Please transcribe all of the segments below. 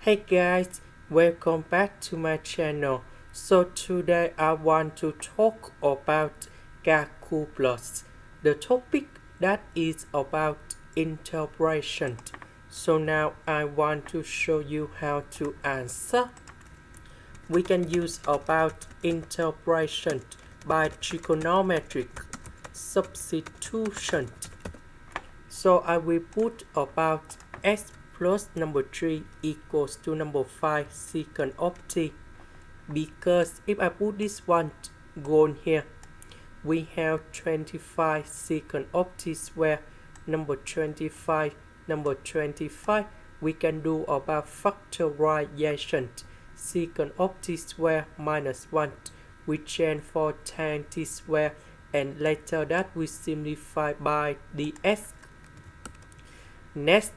Hey guys, welcome back to my channel. So today I want to talk about calculus. The topic that is about integration. So now I want to show you how to answer. We can use about integration by trigonometric substitution. So I will put about x plus number 3 equals to number 5 secant of t, because if I put this one gone here, we have 25 secant of t square, number 25, we can do about factorization. Secant of t square minus 1, we change for tan t square, and later that we simplify by the s. Next,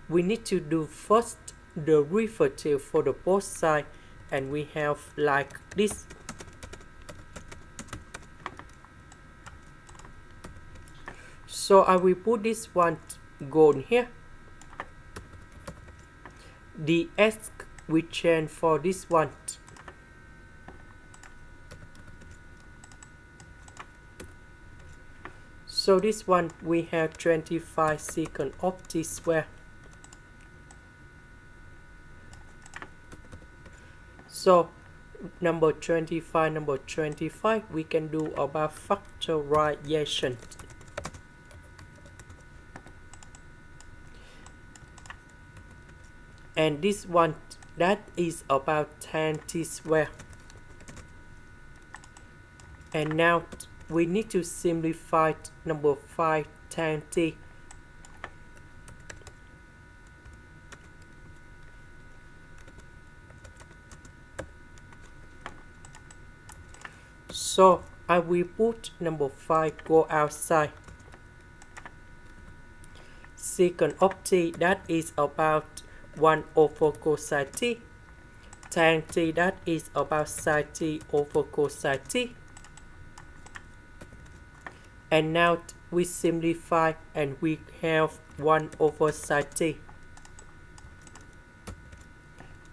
we need to do first the derivative for the both sides, and we have like this. So I will put this one gone here. The s we change for this one. So this one we have 25 secant of t square. So number 25, we can do about factorization. And this one, that is about tan t square. And now we need to simplify number 5 tan t. So I will put number 5 go outside. Secant of t, that is about 1 over cosine t. Tan t, that is about sine t over cosine t. And now we simplify and we have 1 over sine t.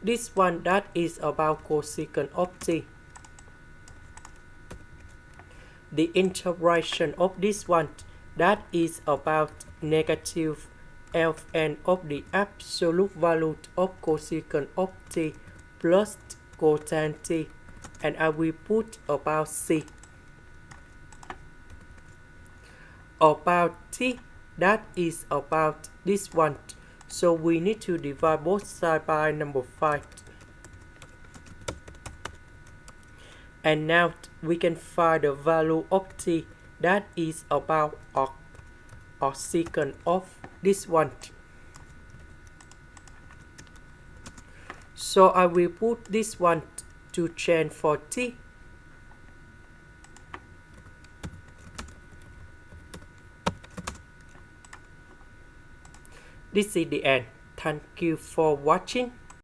This one, that is about cosecant of t. The integration of this one, that is about negative ln of the absolute value of cosecant of t plus cotan t, and I will put about c. About t, that is about this one, so we need to divide both sides by number 5. And now we can find the value of t, that is about or secant of this one. So I will put this one to change for t. This is the end. Thank you for watching.